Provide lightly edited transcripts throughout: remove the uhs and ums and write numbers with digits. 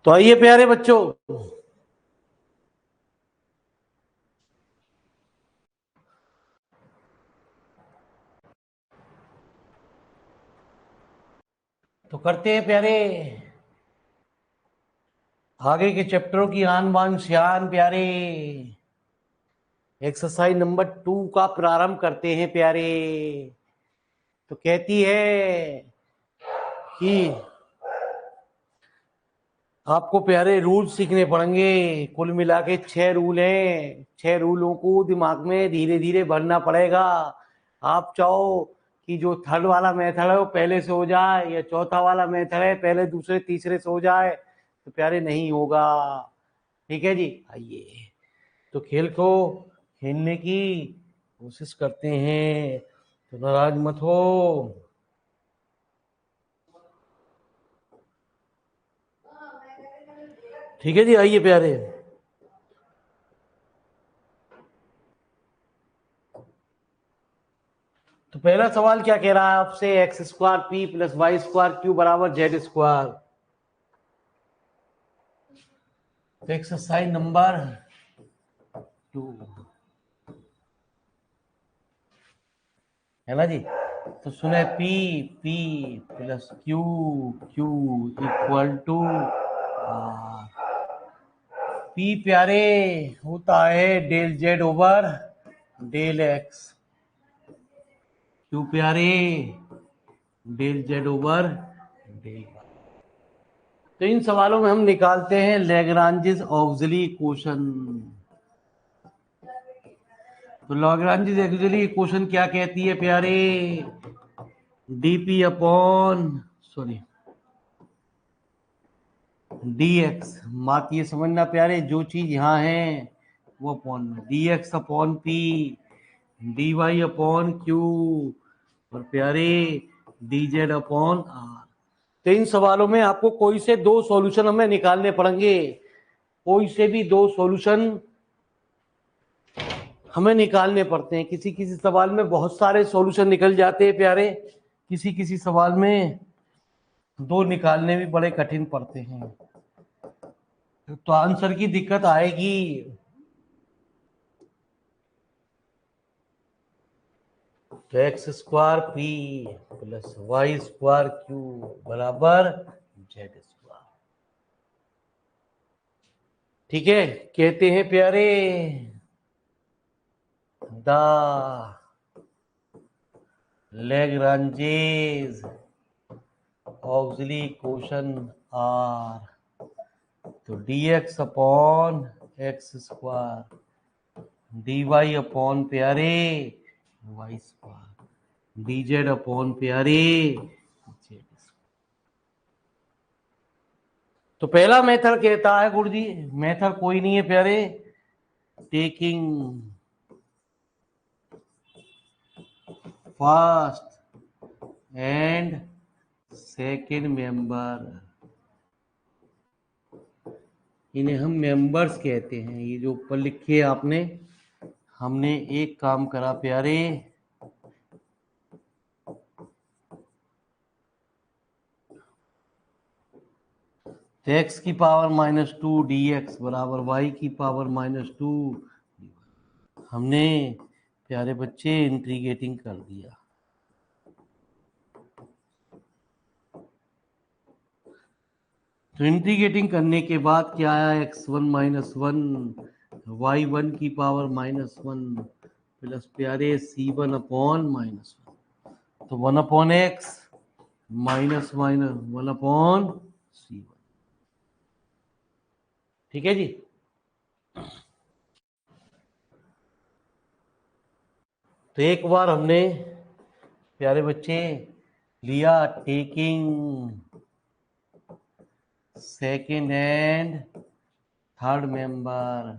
तो आइए प्यारे बच्चों, तो करते हैं प्यारे आगे के चैप्टरों की आन बान शान। प्यारे एक्सरसाइज नंबर 2 का प्रारंभ करते हैं प्यारे। तो कहती है कि आपको प्यारे रूल सीखने पड़ेंगे। कुल मिला के 6 रूल हैं। 6 रूलों को दिमाग में धीरे धीरे भरना पड़ेगा। आप चाहो कि जो थर्ड वाला मेथड है वो पहले से हो जाए, या चौथा वाला मेथड है पहले दूसरे तीसरे से हो जाए, तो प्यारे नहीं होगा। ठीक है जी। आइए तो खेल को खेलने की कोशिश करते हैं, तो नाराज मत हो। ठीक है जी। आइए प्यारे, तो पहला सवाल क्या कह रहा है आपसे? X square p plus y square q बराबर जेड स्क्वायर। तो एक्सरसाइज नंबर 2 है ना जी। तो सुने p p plus q q equal to r. P प्यारे होता है del z over del x. Q प्यारे डेल जेड ओवर डेल। तो इन सवालों में हम निकालते हैं लैग्रांजेस ऑक्सिलरी इक्वेशन। तो लैग्रांजेस ऑक्सिलरी इक्वेशन क्या कहती है प्यारे? D p upon sorry d x. बात ये समझना प्यारे, जो चीज यहाँ है वो अपॉन में d x upon p, d y upon q, और प्यारे डी जेड अपॉन आर। तो इन सवालों में आपको कोई से 2 सॉल्यूशन हमें निकालने पड़ेंगे। कोई से भी 2 सॉल्यूशन हमें निकालने पड़ते हैं। किसी किसी सवाल में बहुत सारे सॉल्यूशन निकल जाते हैं प्यारे, किसी किसी सवाल में 2 निकालने भी बड़े कठिन पड़ते हैं। तो आंसर की दिक्कत आएगी। तो x square p plus y square q बराबर जेड स्क्वायर। ठीक है। कहते हैं प्यारे the Lagrange's auxiliary equation are. तो d x upon x square, d y upon प्यारे y square, d z upon प्यारे जेड। तो पहला मेथड कहता है गुरुजी, मेथड कोई नहीं है प्यारे, taking first and second member. इन्हें हम मेंबर्स कहते हैं। ये जो ऊपर लिखे आपने, हमने एक काम करा प्यारे, एक्स की पावर -2 डी एक्स बराबर वाई की पावर -2। हमने प्यारे बच्चे इंटीग्रेटिंग कर दिया। तो इंटीग्रेटिंग करने के बाद क्या आया? x1 -1 y1 की पावर -1 प्लस प्यारे c1 अपॉन -1। तो 1 upon x minus minus 1 upon c1। ठीक है जी। तो एक बार हमने प्यारे बच्चे लिया taking second and third member,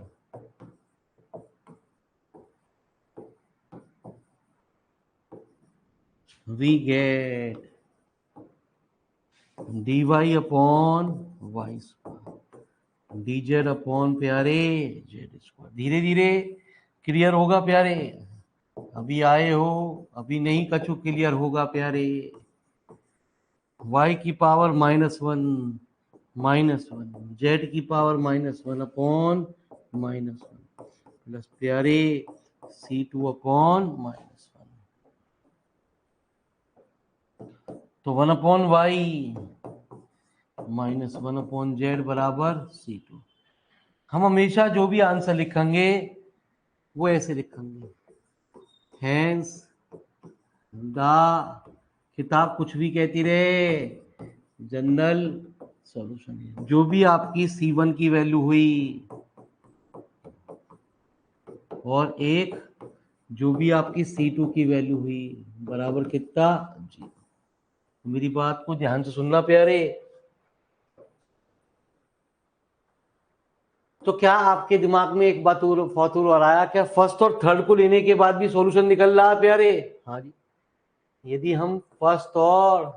we get dy upon y square, d z upon प्यारे जेड स्क्वायर। धीरे धीरे क्लियर होगा प्यारे। अभी आए हो, अभी नहीं कछु क्लियर होगा प्यारे। y की पावर -1 -1 जेड की पावर -1 अपॉन -1 प्लस प्यारे C2 अपॉन -1, तो 1 अपॉन वाई -1 अपॉन जेड बराबर C2। हम हमेशा जो भी आंसर लिखेंगे वो ऐसे लिखेंगे, हैंस द किताब कुछ भी कहती रहे, जनरल सॉल्यूशन जो भी आपकी C1 की वैल्यू हुई और एक जो भी आपकी C2 की वैल्यू हुई बराबर कितना जी। मेरी बात को ध्यान से सुनना प्यारे। तो क्या आपके दिमाग में एक बात फौतूर और आया, क्या फर्स्ट और थर्ड को लेने के बाद भी सॉल्यूशन निकल रहा है प्यारे? हाँ जी। यदि हम फर्स्ट और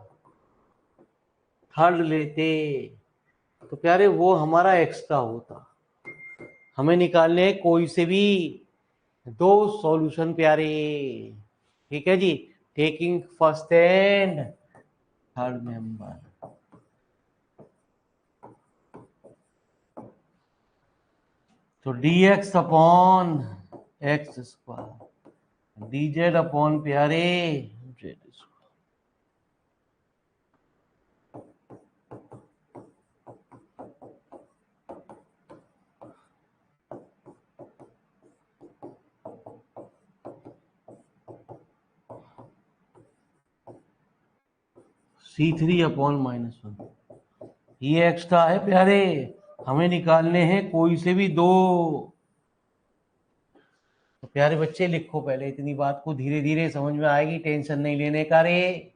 थर्ड लेते तो प्यारे वो हमारा एक्स्ट्रा होता। हमें निकालने कोई से भी दो सॉल्यूशन प्यारे, ठीक है जी, taking first and third member. तो dx upon x square dz upon प्यारे z स्क्वायर। C3 अपॉन -1 ये एक्स्ट्रा है प्यारे, हमें निकालने हैं कोई से भी दो। तो प्यारे बच्चे लिखो, पहले इतनी बात को धीरे धीरे समझ में आएगी, टेंशन नहीं लेने का रे।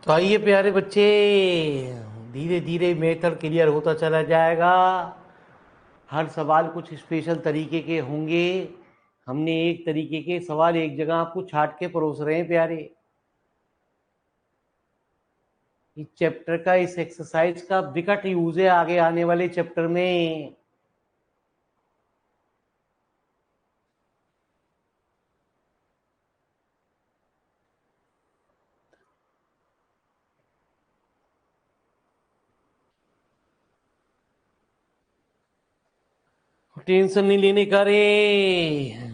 तो आइए प्यारे बच्चे, धीरे धीरे मेथड क्लियर होता चला जाएगा। हर सवाल कुछ स्पेशल तरीके के होंगे। हमने एक तरीके के सवाल एक जगह आपको छाट के परोस रहे हैं प्यारे। इस चैप्टर का, इस एक्सरसाइज का विकट यूज है आगे आने वाले चैप्टर में। टेंशन नहीं लेने का रे।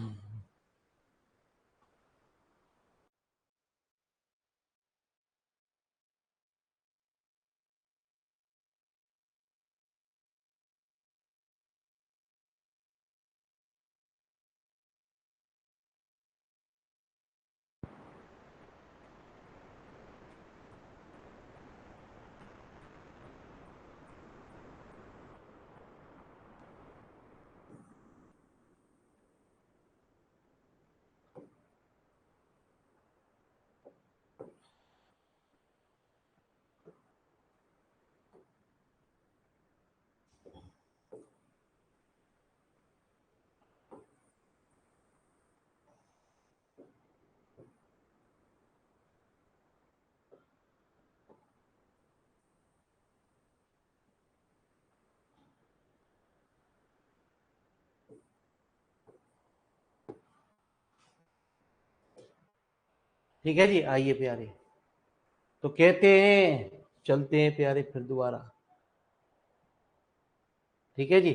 ठीक है जी, आइए प्यारे। तो कहते हैं, चलते हैं प्यारे फिर दोबारा। ठीक है जी।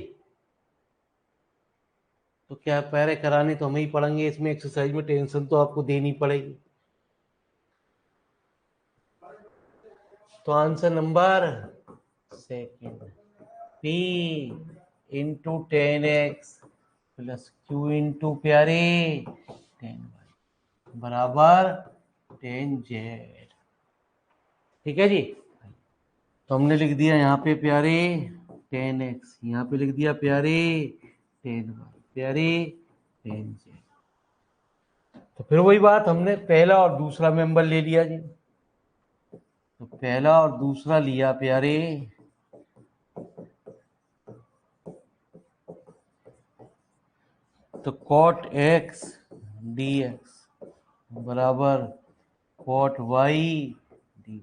तो क्या प्यारे, कराने तो हमें ही पड़ेंगे, इसमें एक्सरसाइज में टेंशन तो आपको देनी पड़ेगी। तो answer number second, P into 10x plus Q into प्यारे 10y बराबर 10z। ठीक है जी। तो हमने लिख दिया यहाँ पे प्यारे 10x, यहाँ पे लिख दिया प्यारे 10y प्यारे 10z। तो फिर वही बात, हमने पहला और दूसरा मेंबर ले लिया जी। तो पहला और दूसरा लिया प्यारे, तो cot x dx बराबर cot y dy।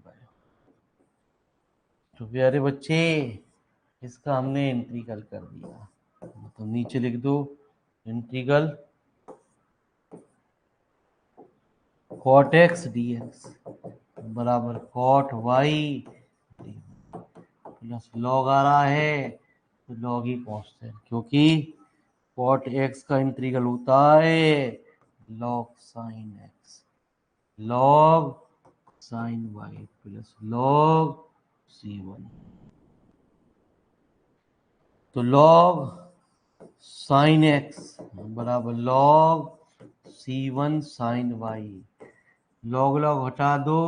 तो प्यारे बच्चे, इसका हमने इंटीग्रल कर दिया। तो नीचे लिख दो इंटीग्रल cot x dx बराबर cot y प्लस लॉग आ रहा है तो लॉग ही कांस्टेंट, क्योंकि cot x का इंटीग्रल होता है log sine x, log sine y plus log c1। तो लॉग साइन x बराबर log c1 sine y, log log हटा दो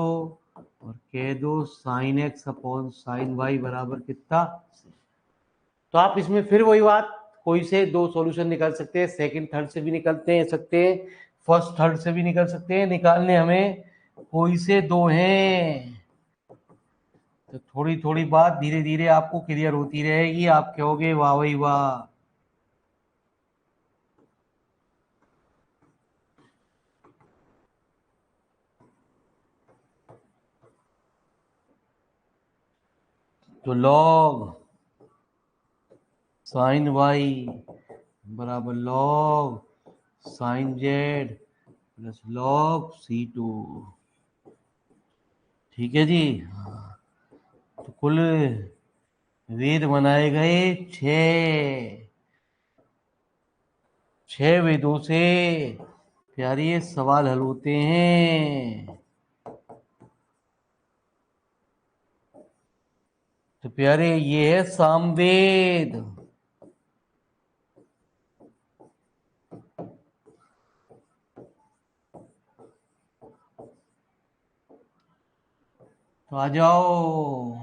और कह दो sine x upon sine y बराबर कितना। तो आप इसमें फिर वही बात, कोई से दो सॉल्यूशन निकाल सकते हैं, सेकंड थर्ड से भी निकलते हैं सकते हैं, फर्स्ट थर्ड से भी निकल सकते हैं, निकालने हमें कोई से दो हैं। तो थोड़ी थोड़ी बात धीरे धीरे आपको क्लियर होती रहेगी, आप कहोगे वाह भाई वाह। तो लॉग साइन वाई बराबर log sign Z plus log C2। ठीक है जी। तो कुल वेद बनाए गए 6, 6 वेदों से प्यारे ये सवाल हल होते हैं। तो प्यारे ये है सामवेद। तो आ जाओ।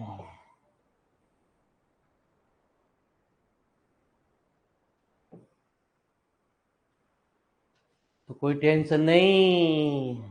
तो कोई टेंशन नहीं।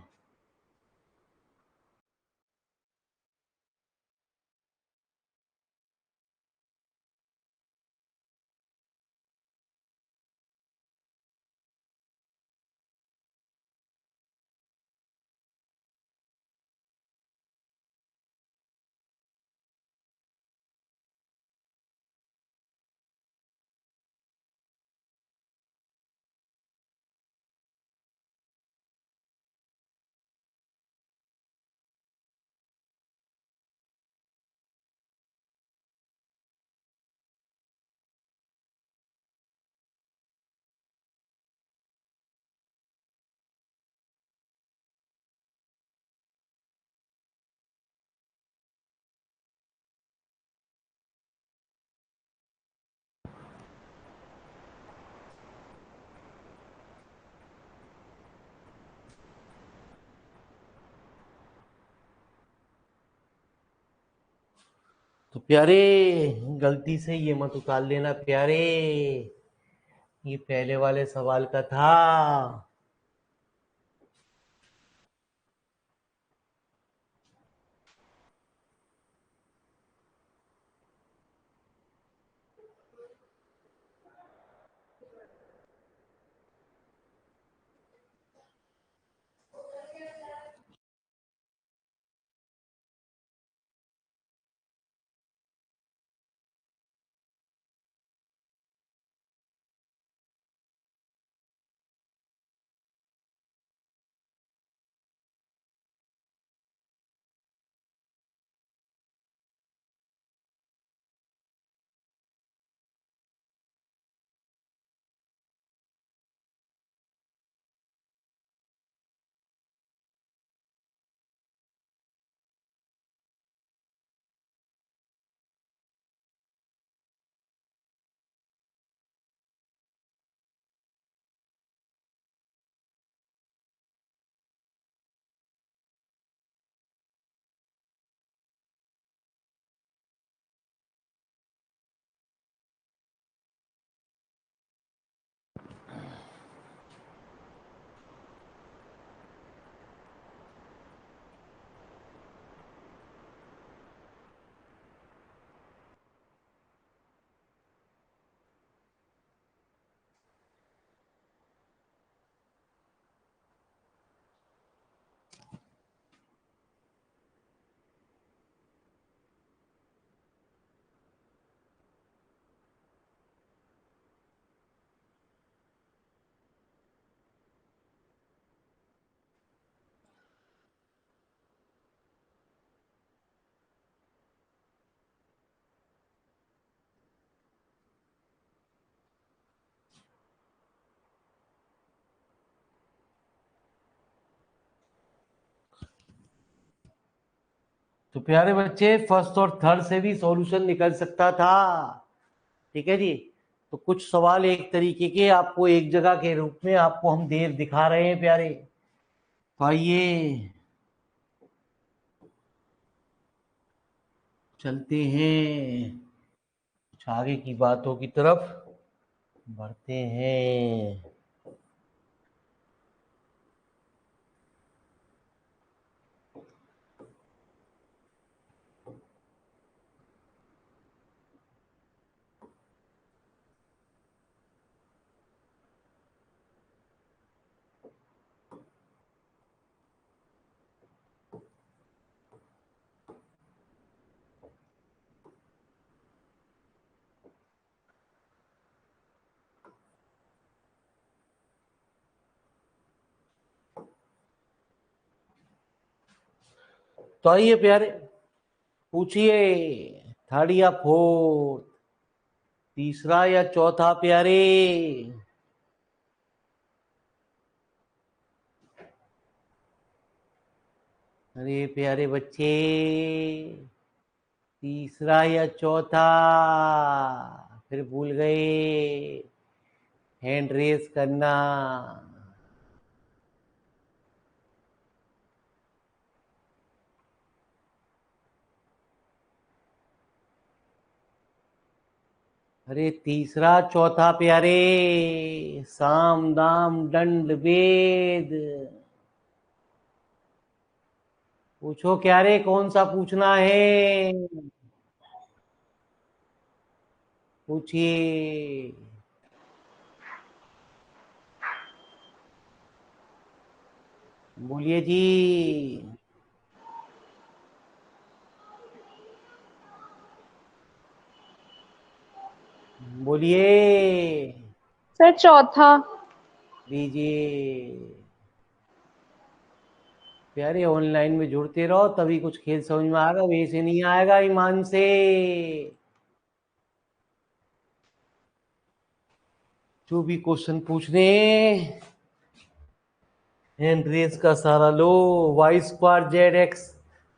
तो प्यारे, गलती से ये मत उतार लेना प्यारे, ये पहले वाले सवाल का था। तो प्यारे बच्चे, फर्स्ट और थर्ड से भी सॉल्यूशन निकल सकता था। ठीक है जी। तो कुछ सवाल एक तरीके के आपको एक जगह के रूप में आपको हम देर दिखा रहे हैं प्यारे। तो आइए चलते हैं कुछ आगे की बातों की तरफ बढ़ते हैं। तो आइए प्यारे, पूछिए। थर्ड या फोर्थ, तीसरा या चौथा प्यारे? अरे प्यारे बच्चे, तीसरा या चौथा? फिर भूल गए हैंड रेस करना। अरे तीसरा चौथा प्यारे, साम दाम दंड भेद। पूछो क्या रे, कौन सा पूछना है? पूछिए। बोलिए जी। बोलिए। सर चौथा। दीजिए। प्यारे ऑनलाइन में जुड़ते रहो, तभी कुछ खेल समझ में आएगा, वैसे नहीं आएगा ईमान से। जो भी क्वेश्चन पूछने, हैंड रेस का सारा लो। Y square z x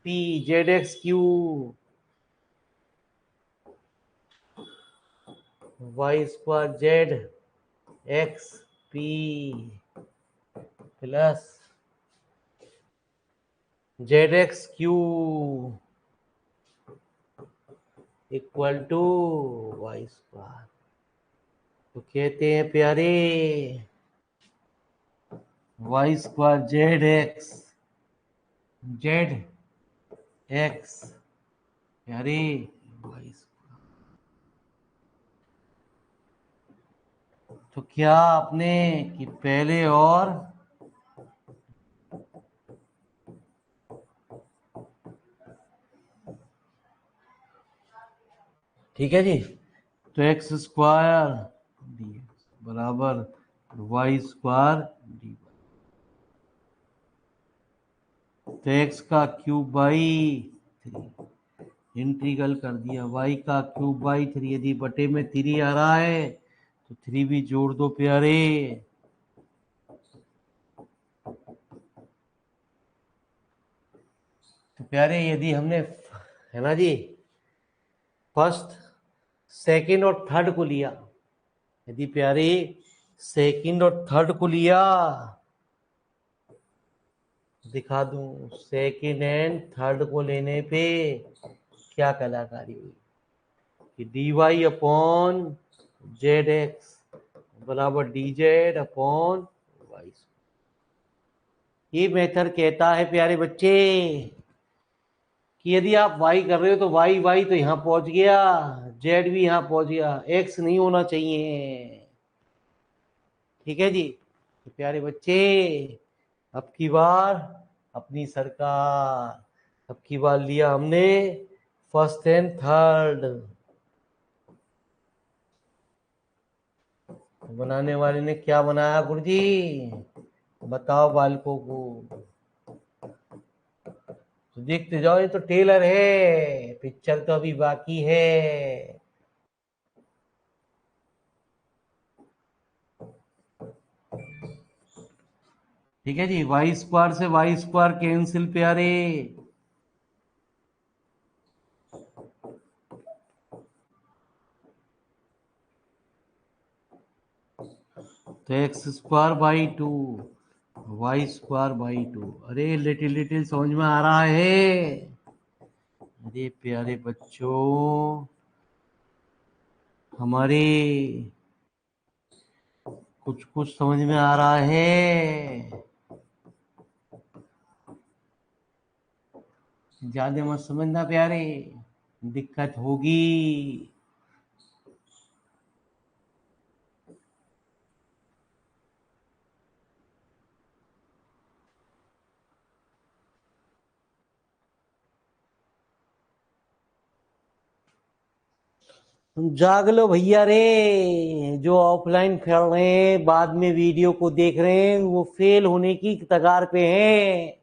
p z x q, y square z x p plus z x q equal to y square. तो कहते हैं प्यारे वाई स्क्वायर जेड एक्स प्यारे वाई स्क्वायर। तो क्या आपने कि पहले और ठीक है जी। तो एक्स स्क्वायर डी बराबर वाई स्क्वायर डी। तो एक्स का क्यूब बाई 3 इंटीग्रल कर दिया वाई का क्यूब बाई 3। यदि बटे में 3 आ रहा है तो 3 भी जोड़ दो प्यारे। तो प्यारे यदि हमने है ना जी फर्स्ट सेकंड और थर्ड को लिया, यदि प्यारे सेकंड और थर्ड को लिया, दिखा दूं सेकंड एंड थर्ड को लेने पे क्या कलाकारी हुई कि d y upon z x बराबर डी जेड अपॉन वाई। ये मेथड कहता है प्यारे बच्चे कि यदि आप y कर रहे हो तो y तो यहां पहुंच गया, z भी यहां पहुंच गया, x नहीं होना चाहिए। ठीक है जी। तो प्यारे बच्चे अब की बार अपनी सरकार, अब की बार लिया हमने फर्स्ट एंड थर्ड। बनाने वाले ने क्या बनाया गुरुजी बताओ बालकों को। तो देखते जाओ, ये तो टेलर है, पिक्चर तो अभी बाकी है। ठीक है जी। वाई स्क्वायर से वाई स्क्वायर कैंसिल प्यारे। तो x square by 2 y square by 2। अरे लिटिल लिटिल समझ में आ रहा है। अरे प्यारे बच्चों हमारे कुछ कुछ समझ में आ रहा है। ज्यादा मत समझना प्यारे, दिक्कत होगी। तुम जाग लो भैया रे। जो ऑफलाइन खेल रहे हैं बाद में वीडियो को देख रहे हैं वो फेल होने की कगार पे हैं।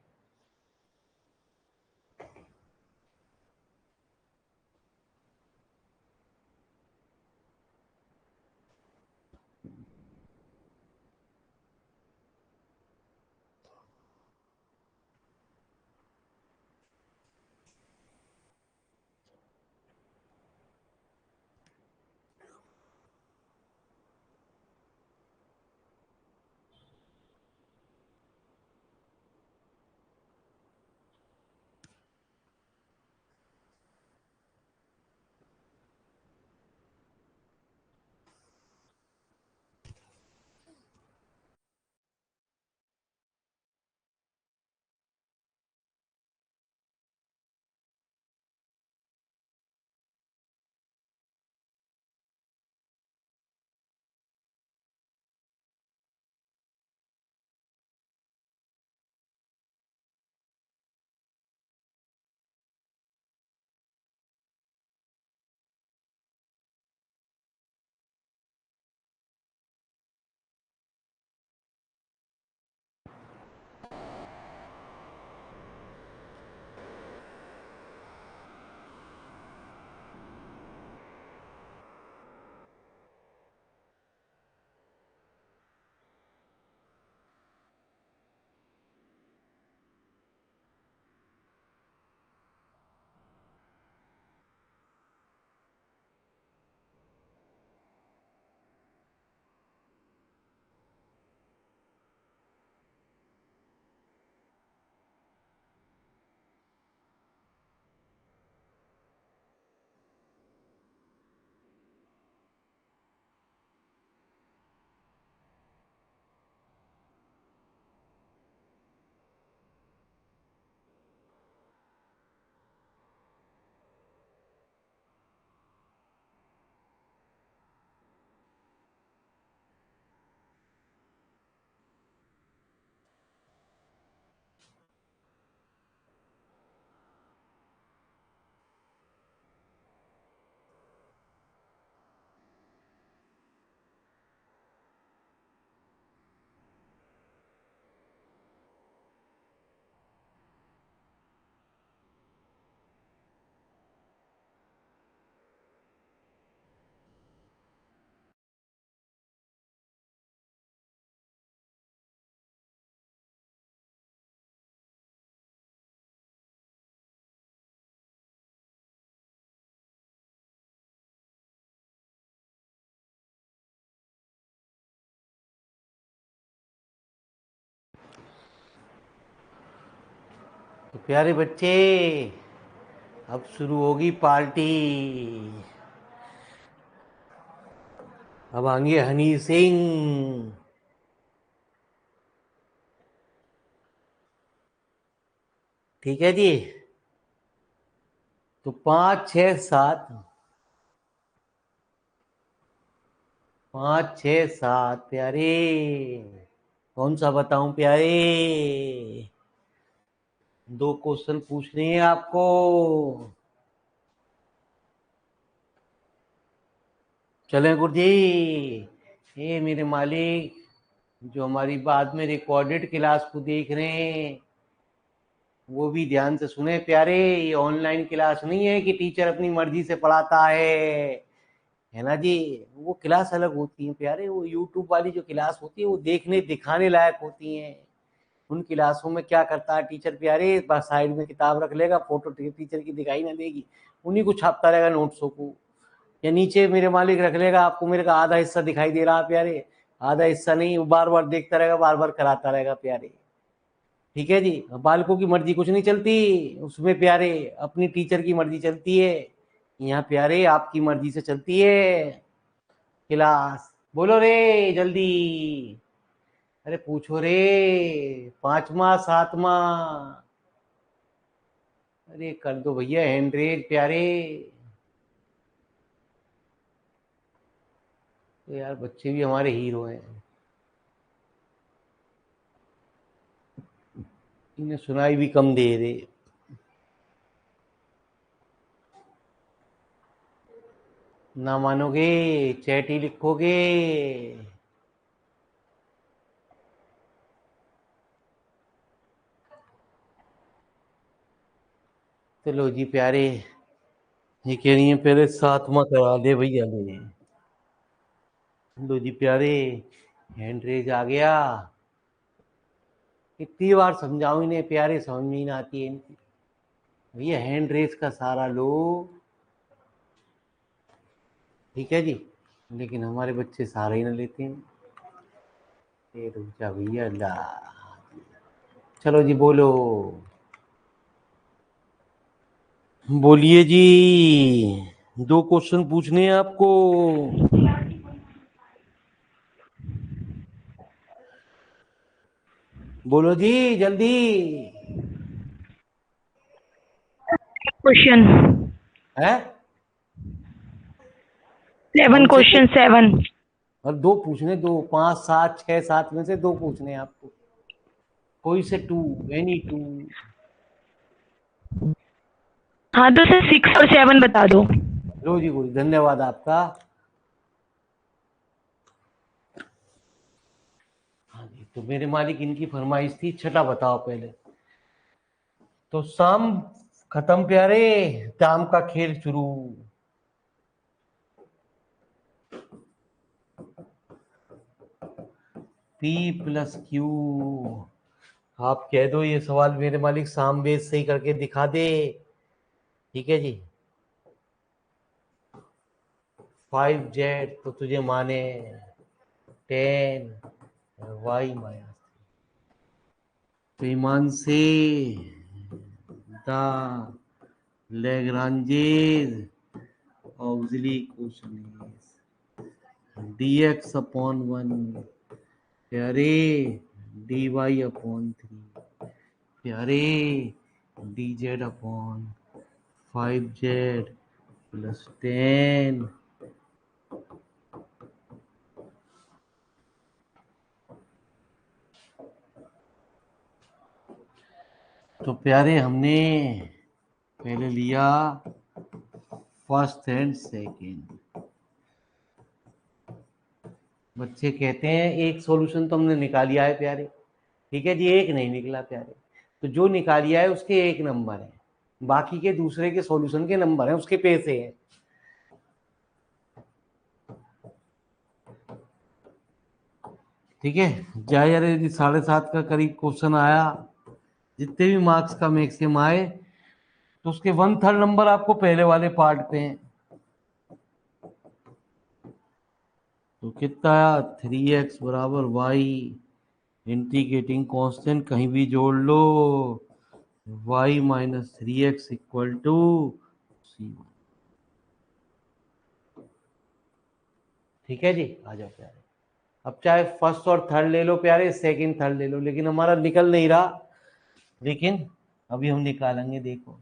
तो प्यारे बच्चे, अब शुरू होगी पार्टी। अब आएंगे हनी सिंह। ठीक है जी। तो 5 6 7, 5 6 7 प्यारे, कौन सा बताऊं प्यारे? 2 क्वेश्चन पूछने हैं आपको। चलें गुरुजी? ये मेरे मालिक जो हमारी बाद में रिकॉर्डेड क्लास को देख रहे हैं, वो भी ध्यान से सुने प्यारे। ये ऑनलाइन क्लास नहीं है कि टीचर अपनी मर्जी से पढ़ाता है ना जी। वो क्लास अलग होती है प्यारे। वो यूट्यूब वाली जो क्लास होती है वो देखने दिखाने लायक होती है। उन क्लासों में क्या करता है टीचर प्यारे, बस साइड में किताब रख लेगा, फोटो टीचर की दिखाई ना देगी, उन्हीं को छापता रहेगा नोट्सों को। या नीचे मेरे मालिक रख लेगा, आपको मेरे का आधा हिस्सा दिखाई दे रहा है प्यारे, आधा हिस्सा नहीं, वो बार बार देखता रहेगा, बार बार कराता रहेगा प्यारे। ठीक है जी। बालकों की मर्जी कुछ नहीं चलती उसमें प्यारे, अपनी टीचर की मर्जी चलती है। यहाँ प्यारे आपकी मर्जी से चलती है क्लास। बोलो रे जल्दी। अरे पूछो रे। 5वां 7वां। अरे कर दो भैया हैंड रेज प्यारे। तो यार बच्चे भी हमारे हीरो हैं। इन्हें सुनाई भी कम दे रहे। ना मानोगे, चैट ही लिखोगे। चलो जी प्यारे, ये कह रही है पहले 7वां करा दे भैया ले। लो जी प्यारे, हैंड रेज आ गया। कितनी बार समझाऊं इन्हें प्यारे, समझ में ही ना आती है इनकी। भैया हैंड रेज का सारा लो। ठीक है जी। लेकिन हमारे बच्चे सारा ही ना लेते हैं। ये रुक जा भैया ला। चलो जी बोलो। बोलिए जी। 2 क्वेश्चन पूछने हैं आपको। बोलो जी जल्दी। क्वेश्चन है 7 कौन से क्वेश्चन 7। और 2 पूछने, 2 5 7 6 7 में से 2 पूछने हैं आपको। कोई से 2, एनी 2। हाँ तो सर 6 और 7 बता दो। लो जी गुरु, धन्यवाद आपका। हाँ जी, तो मेरे मालिक इनकी फरमाइश थी, छठा बताओ पहले। तो शाम खत्म प्यारे, शाम का खेल शुरू। P plus Q. आप कह दो ये सवाल मेरे मालिक साम बेस सही करके दिखा दे। ठीक है जी। 5Z तो तुझे माने 10 Y-, तो ईमान से the Lagrange's auxiliary equation is dx upon 1 प्यारे dy upon 3 प्यारे dz upon 5Z plus 10। तो प्यारे हमने पहले लिया फर्स्ट एंड सेकंड। बच्चे कहते हैं एक सॉल्यूशन तो हमने निकाल लिया है प्यारे। ठीक है जी, एक नहीं निकला प्यारे। तो जो निकाल लिया है उसके 1 नंबर है, बाकी के दूसरे के सॉल्यूशन के नंबर हैं, उसके पैसे हैं। ठीक है। जाए यार, यदि 7.5 का करीब क्वेश्चन आया, जितने भी मार्क्स का मैक्सिमम आए, तो उसके 1/3 नंबर आपको पहले वाले पार्ट पे हैं। तो कितना आया? 3x बराबर y इंटीग्रेटिंग कांस्टेंट कहीं भी जोड़ लो, y minus 3x equal to C1। ठीक है जी, आ जाओ प्यारे। अब चाहे फर्स्ट और थर्ड ले लो प्यारे, सेकंड थर्ड ले लो, लेकिन हमारा निकल नहीं रहा, लेकिन अभी हम निकालेंगे, देखो।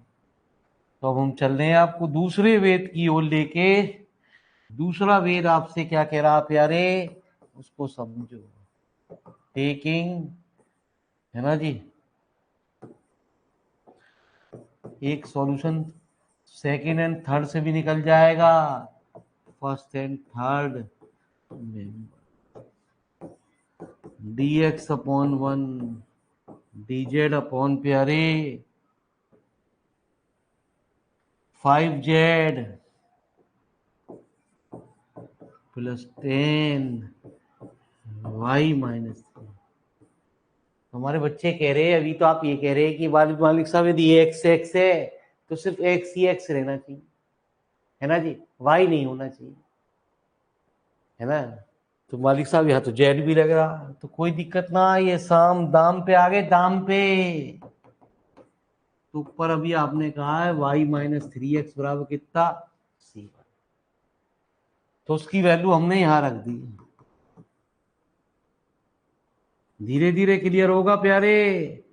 तो अब हम चल रहे हैं आपको दूसरे वेद की ओर लेके। दूसरा वेद आपसे क्या कह रहा प्यारे, उसको समझो। टेकिंग, है ना जी, एक सॉल्यूशन सेकंड एंड थर्ड से भी निकल जाएगा, फर्स्ट एंड थर्ड में dx अपॉन 1 dz अपॉन प्यारे 5z प्लस 10 y माइनस 3। हमारे बच्चे कह रहे हैं, अभी तो आप ये कह रहे हैं कि मालिक साहब यदि एक्स एक्स है तो सिर्फ एक्स ही एक्स रहना चाहिए, है ना जी, वाई नहीं होना चाहिए, है ना। तो मालिक साहब यहाँ तो जेड भी लग रहा, तो कोई दिक्कत ना, ये साम दाम पे आ गए, दाम पे। तो ऊपर अभी आपने कहा है y माइनस 3x बराबर कितना, C1। तो उसकी वैल्यू हमने यहां रख दी। धीरे धीरे क्लियर होगा प्यारे,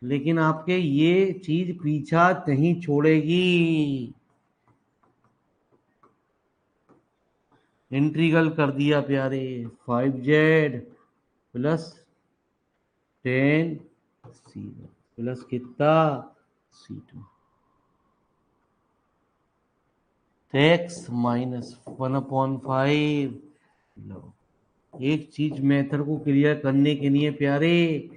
लेकिन आपके ये चीज पीछा नहीं छोड़ेगी। इंटीग्रल कर दिया प्यारे, 5z प्लस 10 C1 प्लस कितना, C2। X minus 1/5। लो, एक चीज मेथड को क्लियर करने के लिए प्यारे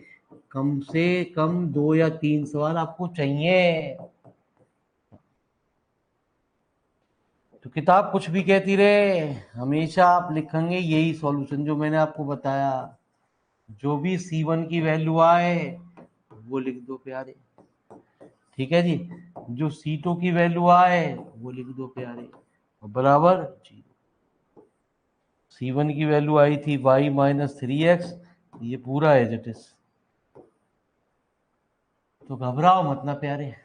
कम से कम 2 या 3 सवाल आपको चाहिए। तो किताब कुछ भी कहती रहे, हमेशा आप लिखेंगे यही सॉल्यूशन जो मैंने आपको बताया। जो भी C1 की वैल्यू आए वो लिख दो प्यारे, ठीक है जी। जो C2 की वैल्यू आए वो लिख दो प्यारे, बराबर जी। C1 की वैल्यू आई थी y माइनस 3x, ये पूरा एज इट इज। तो घबराओ मत ना प्यारे।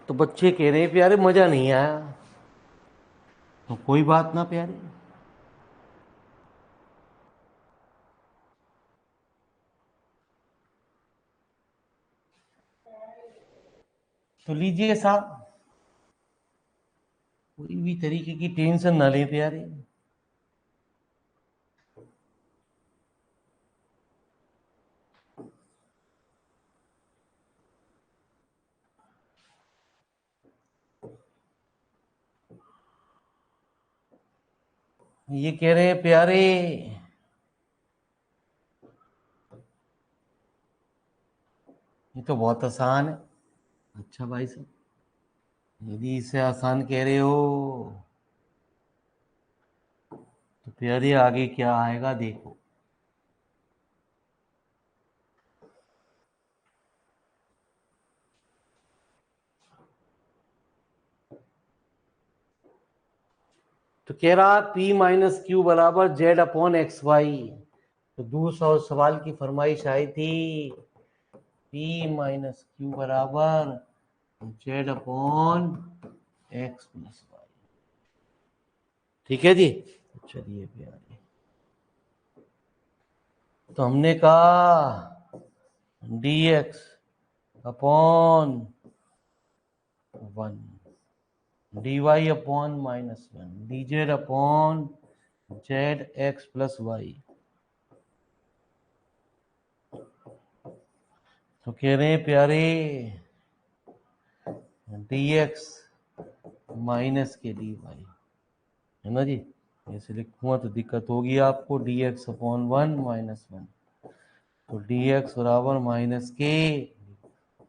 तो बच्चे कह रहे हैं प्यारे मजा नहीं आया। तो कोई बात ना प्यारे, तो लीजिए साहब, कोई भी तरीके की टेंशन ना लें प्यारे। ये कह रहे हैं प्यारे, ये तो बहुत आसान है। अच्छा भाई साहब, यदि इसे आसान कह रहे हो तो प्यारे आगे क्या आएगा देखो। तो कह रहा P माइनस क्यू बराबर जेड अपॉन एक्स वाई। तो दूसरा सवाल की फरमाइश आई थी P माइनस क्यू बराबर z upon x plus y. ठीक है जी। तो चलिए प्यारे, तो हमने कहा d x upon 1 d y upon -1 d z upon z x plus y. तो कह रहे हैं प्यारे डी एक्स माइनस के डी वाई, है ना जी। ऐसे लिखूंगा तो दिक्कत होगी आपको। डी एक्स अपॉन 1 -1, तो डी एक्स बराबर माइनस के,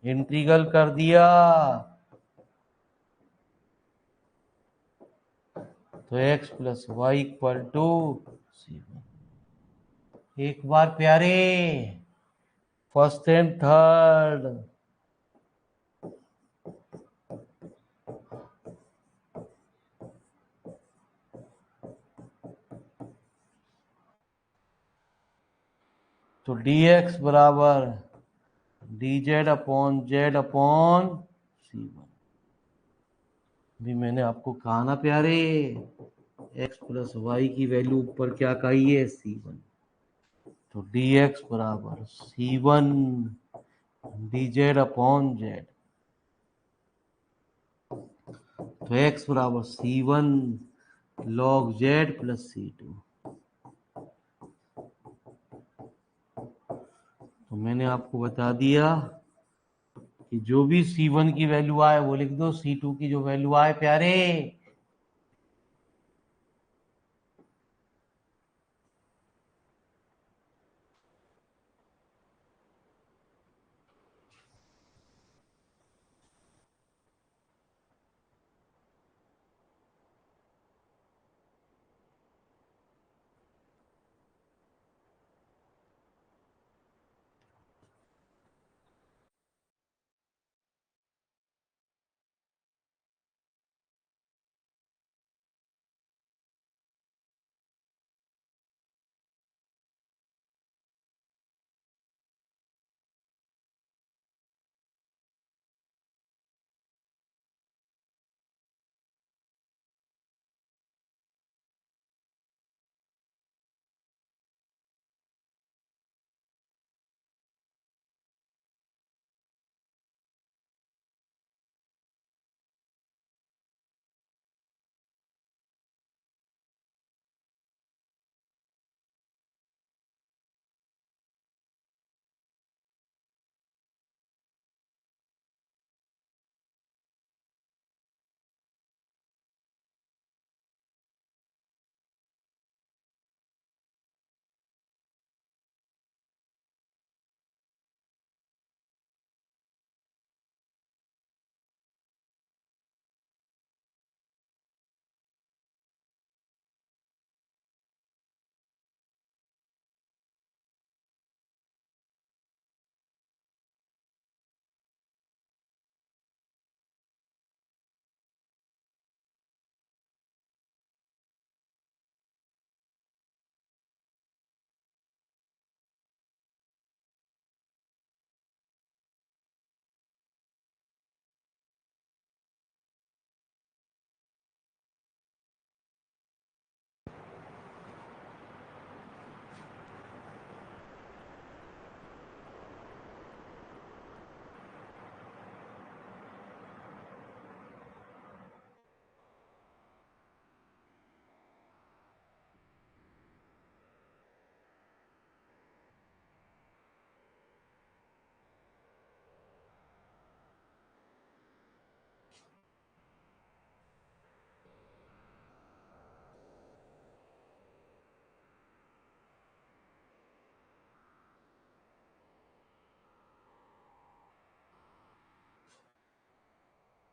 इंटीग्रल कर दिया तो x plus y equal to C1। एक बार प्यारे फर्स्ट एंड थर्ड, तो डी एक्स बराबर d z upon z upon C1। भी मैंने आपको कहा ना प्यारे, एक्स प्लस वाई की वैल्यू ऊपर क्या कही है C1। तो डी एक्स बराबर C1 D z upon Z. तो एक्स बराबर C1 log Z plus C2। तो मैंने आपको बता दिया कि जो भी C1 की वैल्यू आए वो लिख दो, C2 की जो वैल्यू आए प्यारे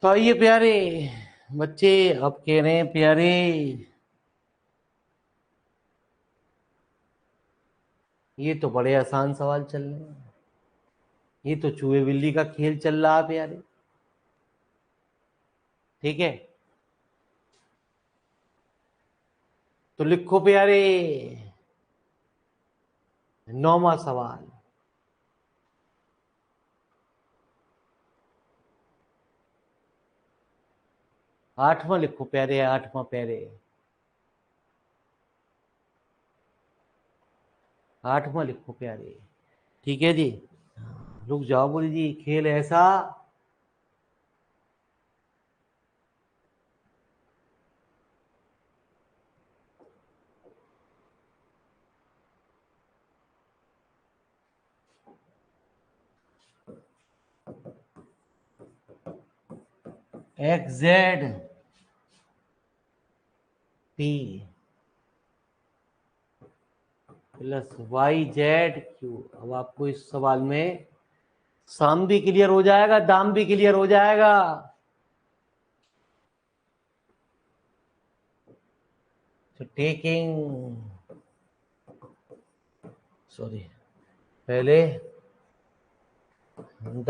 तो आइए प्यारे बच्चे, अब कह रहे हैं प्यारे, ये तो बड़े आसान सवाल चल रहे हैं, ये तो चूहे बिल्ली का खेल चल रहा है प्यारे। ठीक है, तो लिखो प्यारे 9वां सवाल। 8वां लिखो प्यारे, 8वां प्यारे, 8वां लिखो प्यारे। ठीक है जी, रुक जाओ बोली जी, खेल ऐसा XZ P plus YZ Q। अब आपको इस सवाल में साम भी क्लियर हो जाएगा, दाम भी क्लियर हो जाएगा। तो टेकिंग, सॉरी, पहले द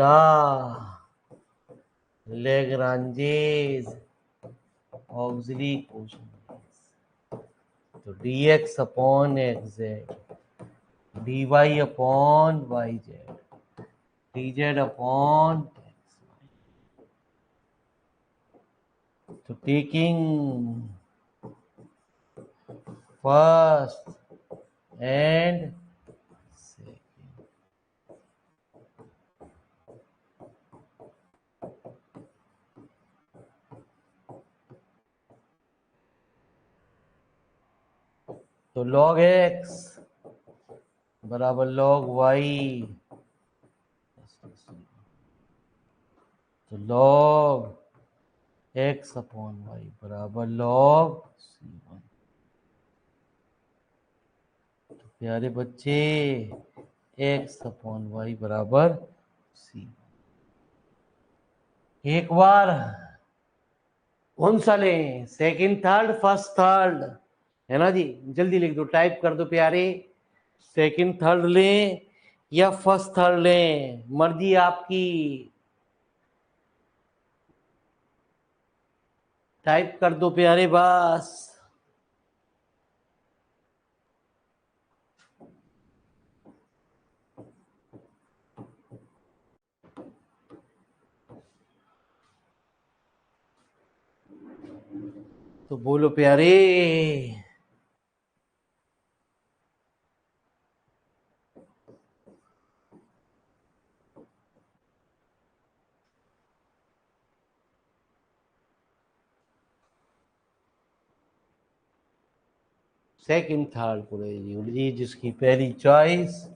Lagrange's auxiliary quotient, तो dx upon xz, dy upon yz, dz upon xy। तो टेकिंग फर्स्ट एंड सेकेंड, तो log x बराबर log y, तो log x अपॉन y बराबर log c1। तो प्यारे बच्चे x अपॉन y बराबर c1। एक बार कौन सा लें, सेकंड थर्ड फर्स्ट थर्ड, है ना जी, जल्दी लिख दो, टाइप कर दो प्यारे, सेकंड थर्ड लें या फर्स्ट थर्ड लें, मर्जी आपकी, टाइप कर दो प्यारे बस। तो बोलो प्यारे। सेकंड थर्ड बोले जिसकी पहली चॉइस,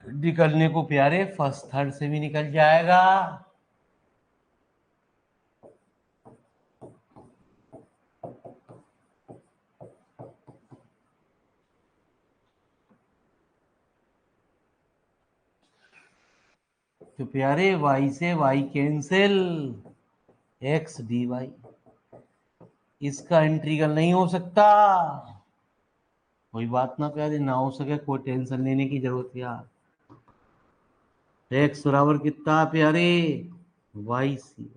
निकलने को प्यारे फर्स्ट थर्ड से भी निकल जाएगा। तो प्यारे y से y कैंसिल, x dy, इसका इंटीग्रल नहीं हो सकता। कोई बात ना प्यारे, ना हो सके कोई टेंशन लेने की जरूरत यार। x बराबर कितना प्यारे, y सी,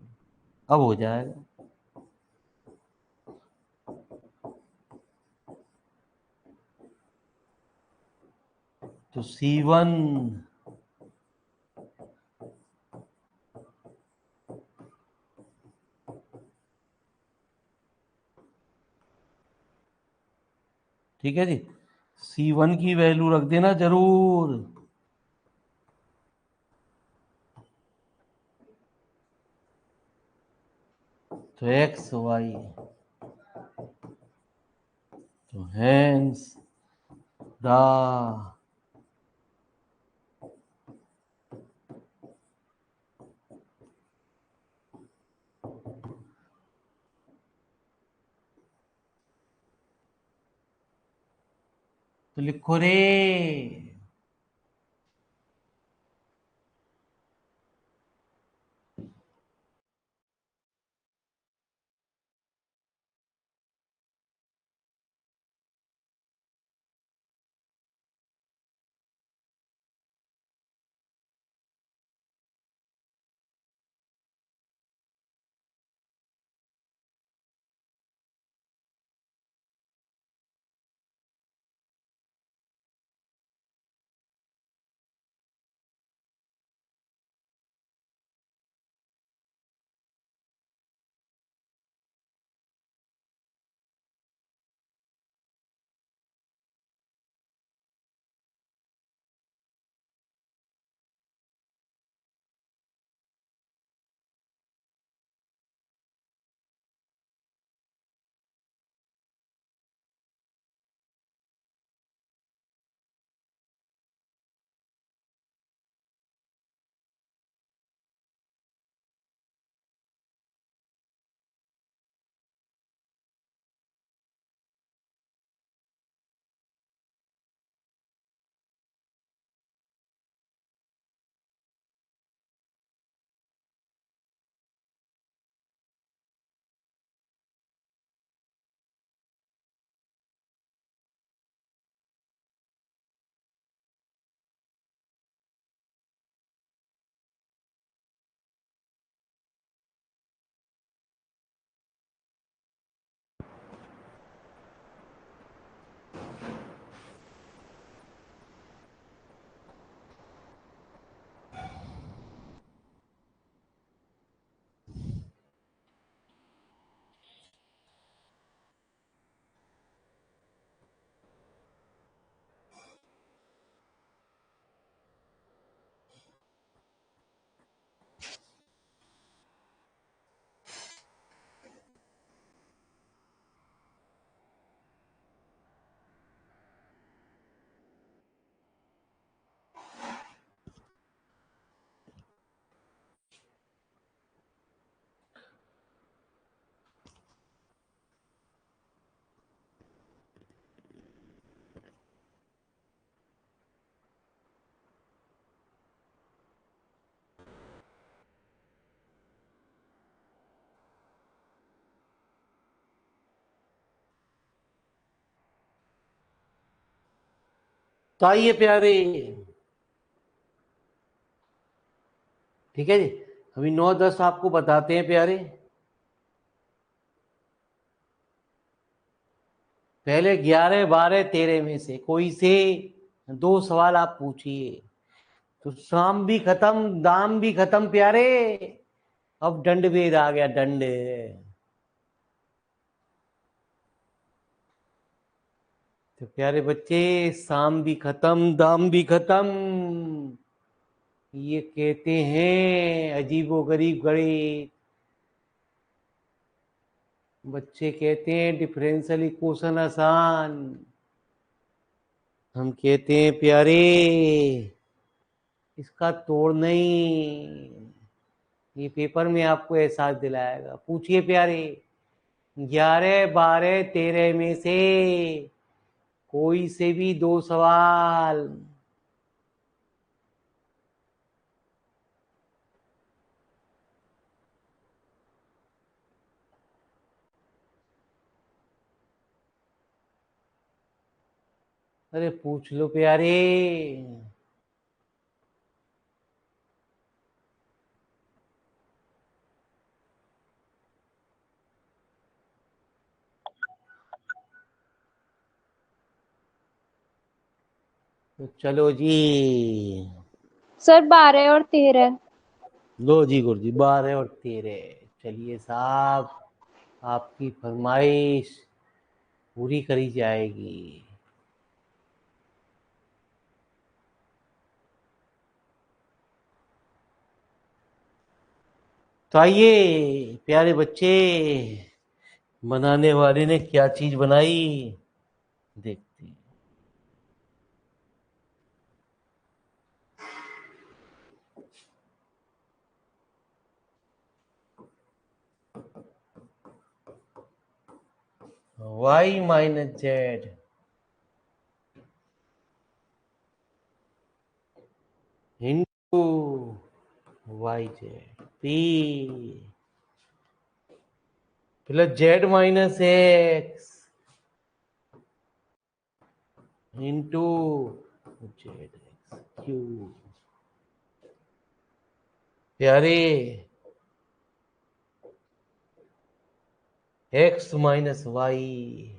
अब हो जाएगा। तो C1 ठीक है जी, C1 की वैल्यू रख देना जरूर। तो एक्स वाई, तो हेंस द तो लिखो रे तो आइए प्यारे, ठीक है जी, अभी 9-10 आपको बताते हैं प्यारे। पहले 11, 12, 13 में से कोई से 2 सवाल आप पूछिए। तो शाम भी खत्म, दाम भी खत्म प्यारे, अब दंड भेद आ गया, दंड। तो प्यारे बच्चे, शाम भी खत्म, दाम भी खत्म, ये कहते हैं अजीबोगरीब गणित। बच्चे कहते हैं डिफरेंशियल इक्वेशन आसान, हम कहते हैं प्यारे इसका तोड़ नहीं। ये पेपर में आपको एहसास दिलाएगा। पूछिए प्यारे, 11, 12, 13 में से कोई से भी 2 सवाल। अरे पूछ लो प्यारे। तो चलो जी, सर 12 और 13। लो जी गुरु जी, 12 और 13। चलिए साहब, आपकी फरमाइश पूरी करी जाएगी। तो आइए प्यारे बच्चे, बनाने वाले ने क्या चीज बनाई देखते हैं। y minus z into y z p plus z minus x into z x q. प्यारे, एक्स माइनस वाई,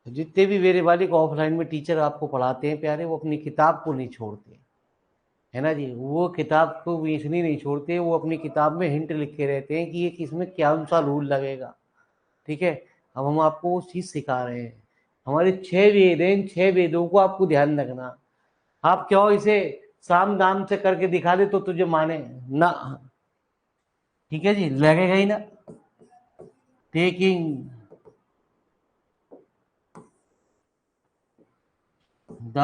जितने भी मेरे बालिक ऑफलाइन में टीचर आपको पढ़ाते हैं प्यारे, वो अपनी किताब को नहीं छोड़ते, है ना जी। वो किताब को भी इसलिए नहीं छोड़ते, वो अपनी किताब में हिंट लिख के रहते हैं कि ये किसमें क्या सा रूल लगेगा। ठीक है, अब हम आपको वो चीज सिखा रहे हैं। हमारे 6 वेद हैं, इन 6 वेदों को आपको ध्यान रखना। आप क्यों इसे साम दाम से करके दिखा दे तो तुझे माने ना। ठीक है जी, लगेगा ही ना। Taking the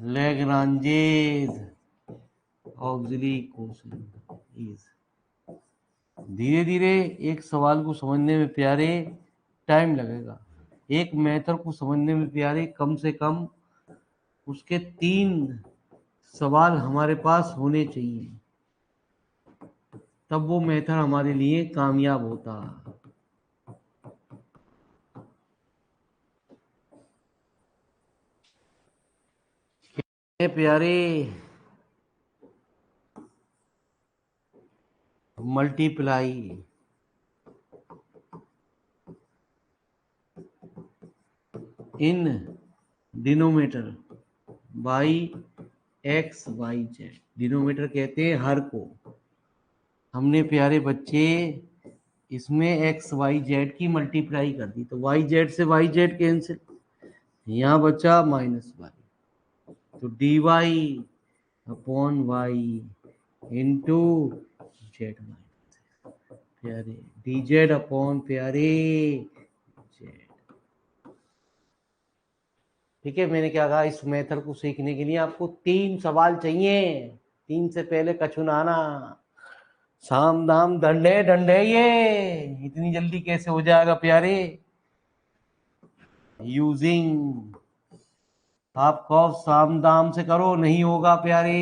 Lagrange's auxiliary quotient is। धीरे धीरे एक सवाल को समझने में प्यारे टाइम लगेगा। एक मेथड को समझने में प्यारे कम से कम उसके 3 सवाल हमारे पास होने चाहिए, तब वो मेथड हमारे लिए कामयाब होता है प्यारे। Multiply in denominator by x y z. Denominator कहते हैं हर को। हमने प्यारे बच्चे इसमें एक्स वाई जेड की मल्टीप्लाई कर दी, तो वाई जेड से वाई जेड कैंसिल, यहाँ बचा माइनस वाई, तो d y upon y into z minus प्यारे डी जेड अपॉन प्यारे जेड। ठीक है, मैंने क्या कहा, इस मेथड को सीखने के लिए आपको 3 सवाल चाहिए, 3 से पहले कछु ना आना। साम दाम दंडे दंडे, ये इतनी जल्दी कैसे हो जाएगा प्यारे। यूजिंग, आप कहो साम दाम से करो, नहीं होगा प्यारे।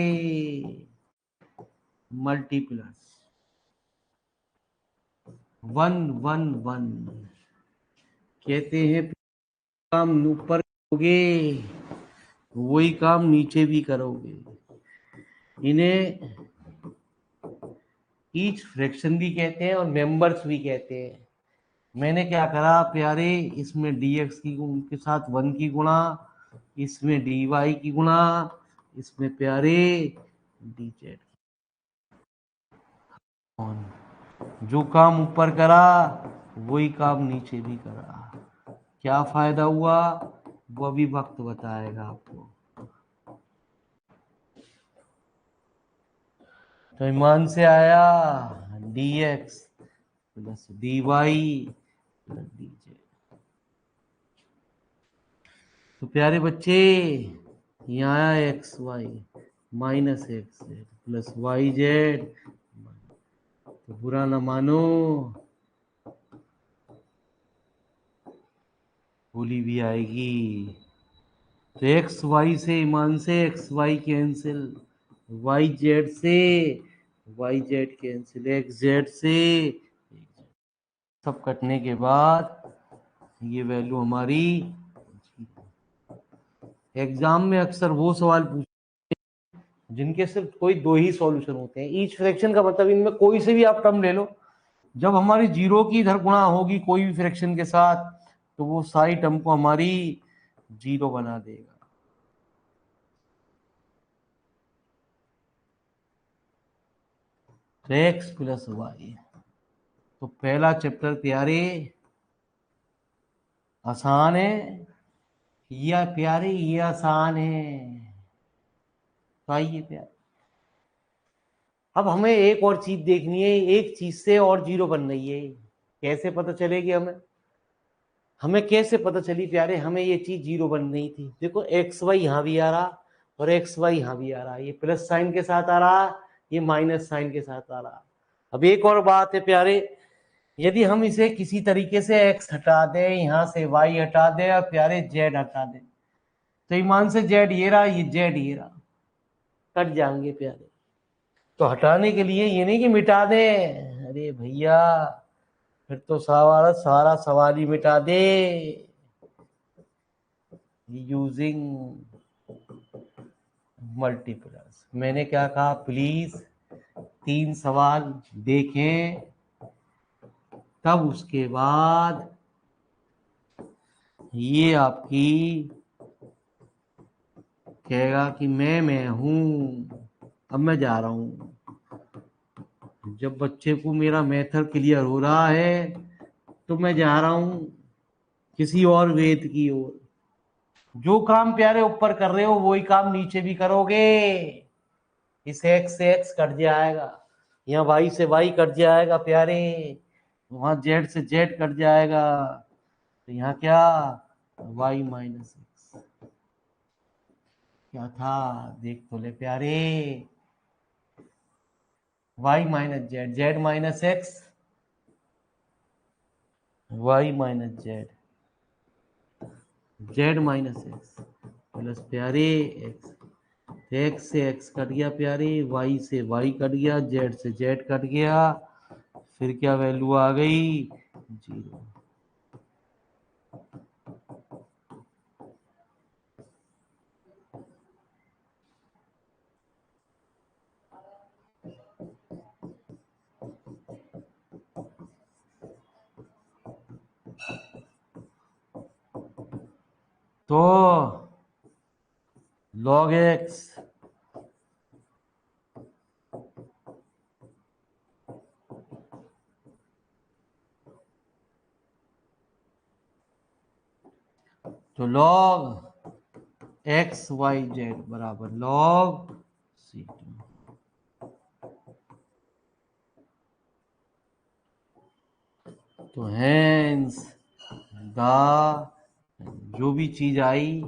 मल्टीप्लस 1 1 1 कहते हैं काम ऊपर करोगे वही काम नीचे भी करोगे। इन्हें ईच फ्रैक्शन भी कहते हैं और मेंबर्स भी कहते हैं। मैंने क्या करा प्यारे, इसमें dx की के साथ 1 की गुणा, इसमें dy की गुणा, इसमें प्यारे dz। जो काम ऊपर करा वही काम नीचे भी करा। क्या फायदा हुआ वो भी वक्त बताएगा आपको। तो ईमान से आया dx plus dy plus dz। तो प्यारे बच्चे यहाँ आया x y minus x z plus y z. तो बुरा ना मानो, होली भी आएगी। तो एक्स वाई से ईमान से x y cancel, y z से y z cancel, x z से सब कटने के बाद ये वैल्यू हमारी। एग्जाम में अक्सर वो सवाल पूछ जिनके सिर्फ कोई 2 ही सॉल्यूशन होते हैं। ईच फ्रैक्शन का मतलब इनमें कोई से भी आप टर्म ले लो, जब हमारी जीरो की इधर गुणा होगी कोई भी फ्रैक्शन के साथ तो वो सारी टर्म को हमारी जीरो बना देगा। तो एक्स प्लस वाई। तो पहला चैप्टर प्यारे आसान है या प्यारे, ये आसान है। तो आइए प्यारे, अब हमें एक और चीज देखनी है। एक चीज से और जीरो बन रही है, कैसे पता चलेगी हमें? हमें कैसे पता चली प्यारे हमें ये चीज जीरो बन रही थी? देखो एक्स वाई यहाँ भी आ रहा और एक्स वाई यहाँ भी आ रहा, ये प्लस साइन के साथ आ रहा, ये माइनस साइन के साथ आ रहा। अब एक और बात है प्यारे, यदि हम इसे किसी तरीके से x हटा दें, यहाँ से y हटा दें और प्यारे z हटा दें, तो ईमान से z ये रहा, ये z ये रहा, कट जाएंगे प्यारे। तो हटाने के लिए ये नहीं कि मिटा दें, अरे भैया फिर तो सारा सवाल ही मिटा दे। Using multiplies. मैंने क्या कहा, प्लीज 3 सवाल देखें, तब उसके बाद ये आपकी कहेगा कि मैं हूं। अब मैं जा रहा हूं। जब बच्चे को मेरा मेथड क्लियर हो रहा है तो मैं जा रहा हूं किसी और वेद की ओर। जो काम प्यारे ऊपर कर रहे हो वही काम नीचे भी करोगे। इस एक्स से एक्स कट जाएगा, यहाँ वाई से वाई कट जाएगा प्यारे, वहां जेड से जेड कट जाएगा, तो यहाँ क्या वाई माइनस एक्स। क्या था देख तो ले प्यारे, Y minus Z, Z minus x, y minus Z, Z minus x plus प्यारे एक्स। एक्स से एक्स कट गया प्यारे, वाई से वाई कट गया, जेड से जेड कट गया, फिर क्या वैल्यू आ गई, जीरो। तो log x तो log एक्स वाई जेड बराबर log सी। तो हैंस द जो भी चीज आई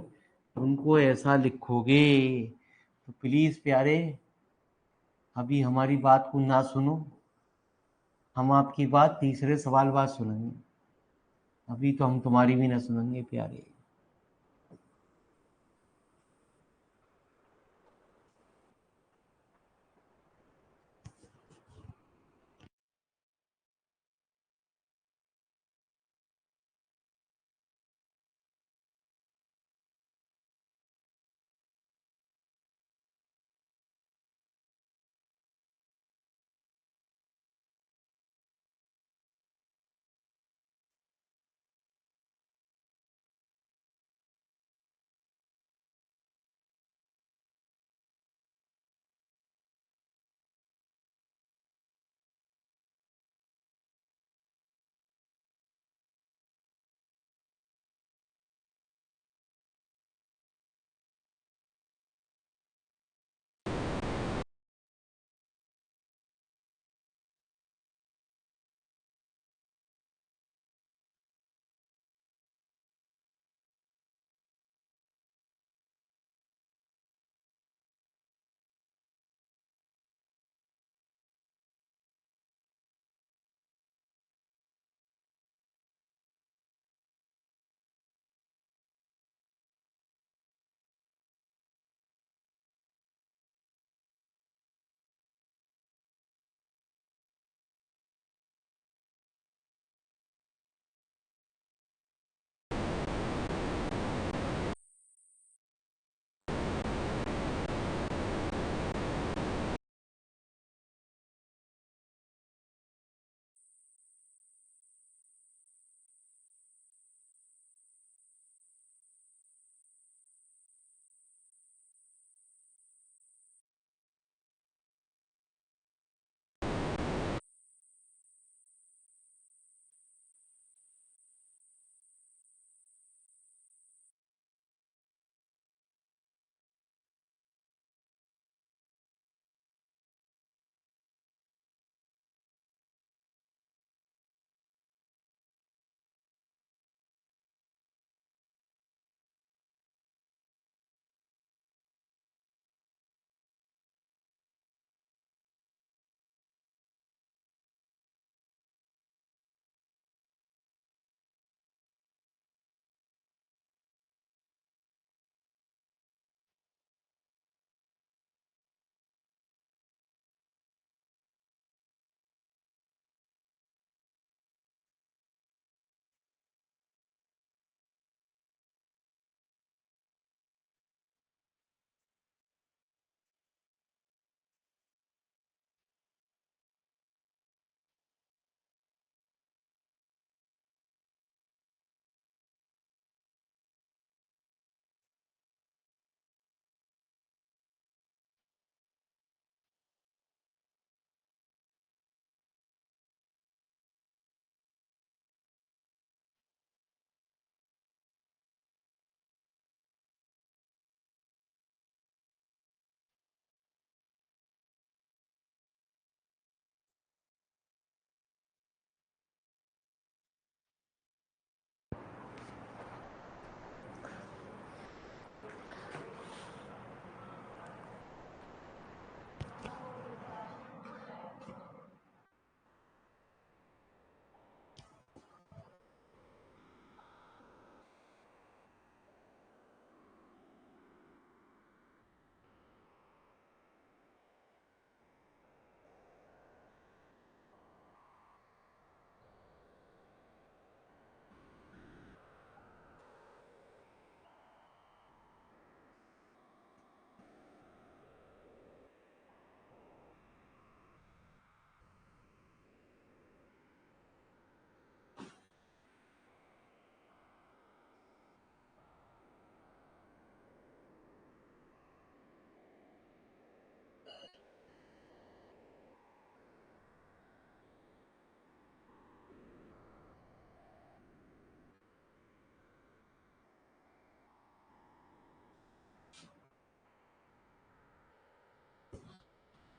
उनको ऐसा लिखोगे। तो प्लीज प्यारे अभी हमारी बात को ना सुनो, हम आपकी बात तीसरे सवाल बाद सुनेंगे, अभी तो हम तुम्हारी भी ना सुनेंगे प्यारे।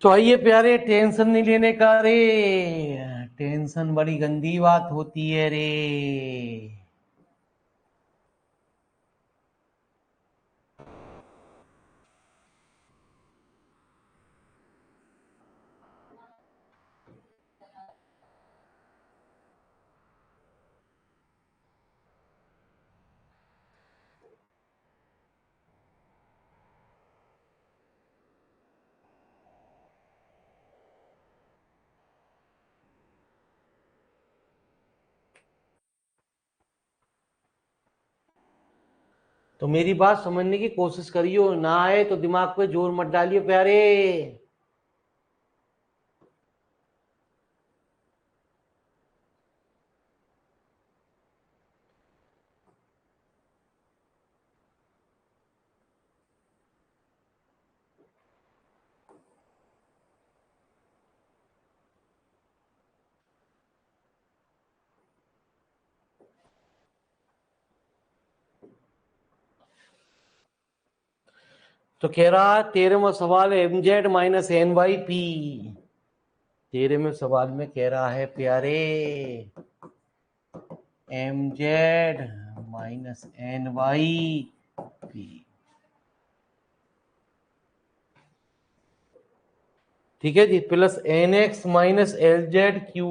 तो आइए प्यारे, टेंशन नहीं लेने का रे, टेंशन बड़ी गंदी बात होती है रे। तो मेरी बात समझने की कोशिश करियो, ना आए तो दिमाग पे जोर मत डालियो प्यारे। तो कह रहा 13वां सवाल m z minus n y p. 13वें सवाल में कह रहा है प्यारे m z minus n y p. ठीक है जी, plus n x minus l z q,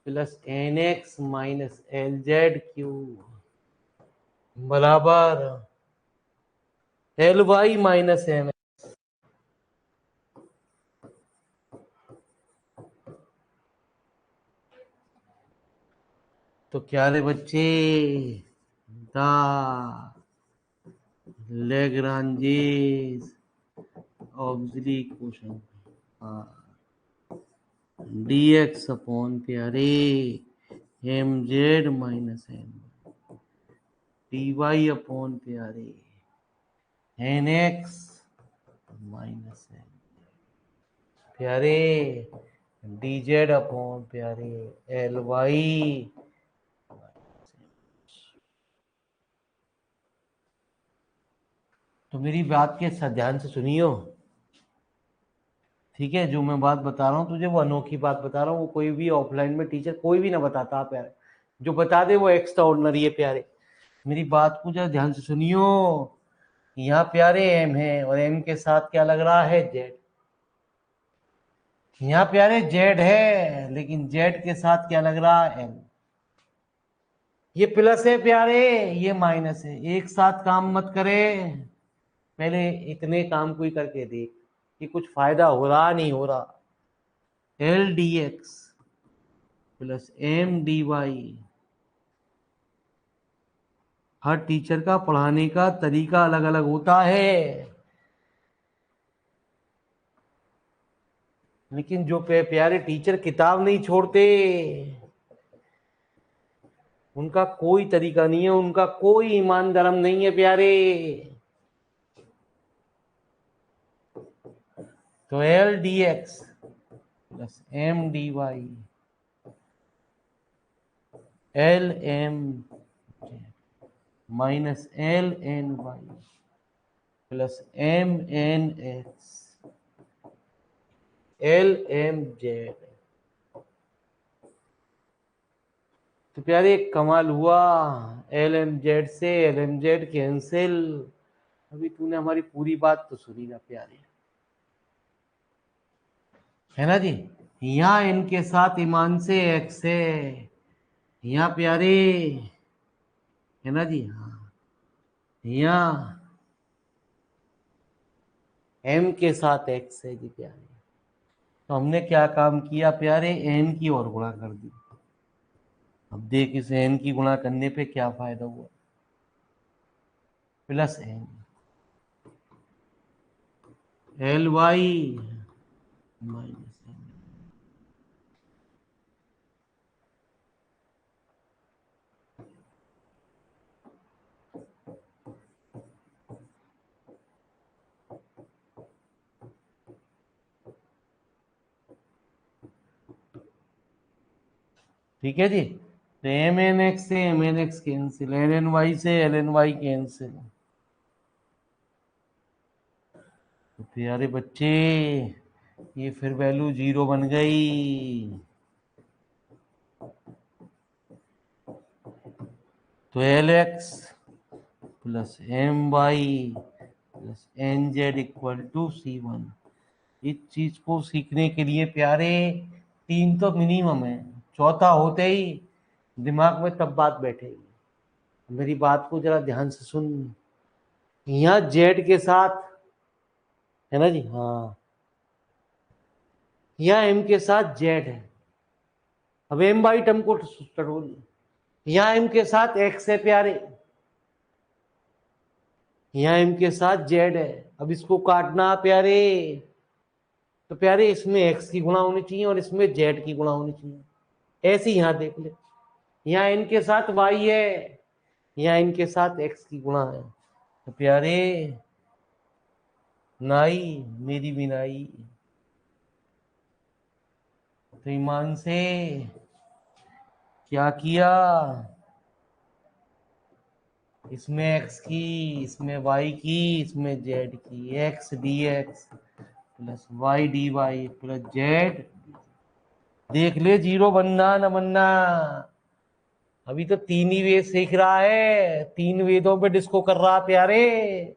plus n x minus l z q बराबर एल वाई माइनस एम। तो क्या रे बच्चे, the Lagrange's auxiliary equation d x upon प्यारे m z minus m d y upon प्यारे n x minus m प्यारे d z upon प्यारे L Y. तो मेरी बात के ध्यान से सुनियो, ठीक है? जो मैं बात बता रहा हूँ तुझे वो अनोखी बात बता रहा हूँ, वो कोई भी ऑफलाइन में टीचर कोई भी ना बताता प्यारे, जो बता दे वो एक्स्ट्रा ऑर्डिनरी है प्यारे। मेरी बात को जरा ध्यान से सुनियो, यहाँ प्यारे एम है और एम के साथ क्या लग रहा है, जेड। यहाँ प्यारे जेड है लेकिन जेड के साथ क्या लग रहा है, एम। ये प्लस है प्यारे, ये माइनस है, एक साथ काम मत करे, पहले इतने काम कोई करके देख कि कुछ फायदा हो रहा नहीं हो रहा। L d x plus m d y. हर टीचर का पढ़ाने का तरीका अलग अलग होता है, लेकिन जो प्यारे टीचर किताब नहीं छोड़ते उनका कोई तरीका नहीं है, उनका कोई ईमान धर्म नहीं है प्यारे। तो l d x plus m d y l m minus l n y plus m n x l m z. तो प्यारे एक कमाल हुआ, एल एम जेड से एल एम जेड कैंसिल। अभी तूने हमारी पूरी बात तो सुनी ना प्यारे, है ना जी? यहाँ इनके साथ ईमान से एक्स है, यहाँ प्यारे, है ना जी? हाँ, यहाँ एम के साथ एक्स है जी प्यारे। तो हमने क्या काम किया प्यारे, एन की और गुणा कर दी। अब देख इस एन की गुणा करने पे क्या फायदा हुआ, plus n l y minus n. ठीक है जी? तो एम एन एक्स से m n x cancel, l n y से एल एन वाई कैंसिल। तो प्यारे बच्चे ये फिर वैल्यू 0 बन गई। तो LX plus MY plus NZ equal to C1। इस चीज को सीखने के लिए प्यारे 3 तो मिनिमम है, चौथा होते ही दिमाग में तब बात बैठेगी। मेरी बात को जरा ध्यान से सुन। यहाँ Z के साथ है ना जी, हाँ, यहाँ M के साथ Z है। अब M बाई टर्म को टटोल, यहाँ M के साथ X है प्यारे, यहाँ M के साथ Z है। अब इसको काटना प्यारे, तो प्यारे इसमें X की गुणा होनी चाहिए और इसमें Z की गुणा होनी चाहिए। ऐसे ही यहाँ देख ले, यहाँ N के साथ Y है, यहाँ N के साथ X की गुणा है। तो प्यारे नाई मेरी बिनाई, तो ईमान से क्या किया, इसमें X की, इसमें Y की, इसमें Z की, X dx plus Y dy plus Z। देख ले 0 बनना न बनना। अभी तो 3 ही वेद सीख रहा है, 3 वेदों पे डिस्को कर रहा प्यारे।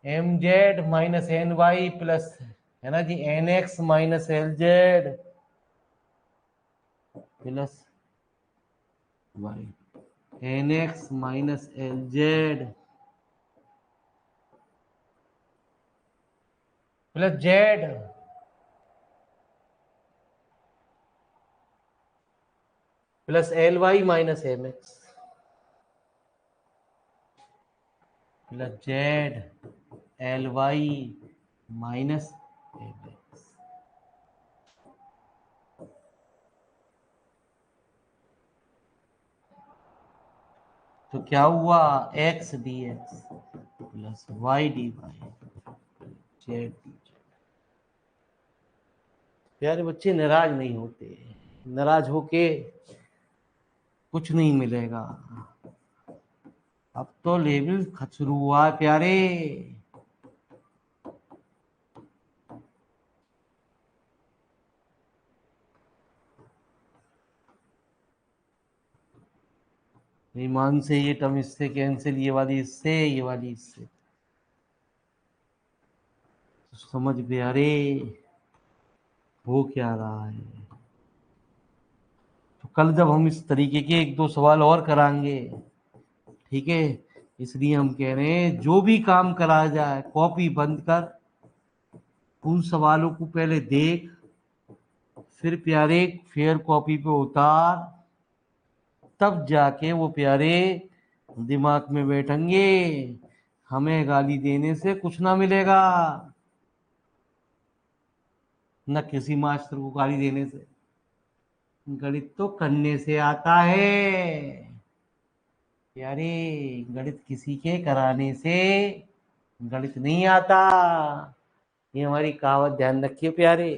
MZ माइनस NY प्लस है ना जी NX minus LZ plus Y, NX minus LZ plus Z plus LY minus MX plus Z LY minus MX। तो क्या हुआ, X dx plus Y dy Z dz। प्यारे बच्चे नाराज नहीं होते, नाराज होके कुछ नहीं मिलेगा। अब तो लेवल शुरू हुआ है प्यारे। ईमान से ये टर्म इससे कैंसिल, ये वाली इससे, ये वाली इससे। तो समझ प्यारे हो क्या रहा है। तो कल जब हम इस तरीके के 1-2 सवाल और कराएंगे, ठीक है, इसलिए हम कह रहे हैं जो भी काम करा जाए कॉपी बंद कर, उन सवालों को पहले देख, फिर प्यारे फेयर कॉपी पे उतार, तब जाके वो प्यारे दिमाग में बैठेंगे। हमें गाली देने से कुछ ना मिलेगा, न किसी मास्टर को गाली देने से। गणित तो करने से आता है प्यारे, गणित किसी के कराने से गणित नहीं आता। ये हमारी कहावत ध्यान रखिए प्यारे।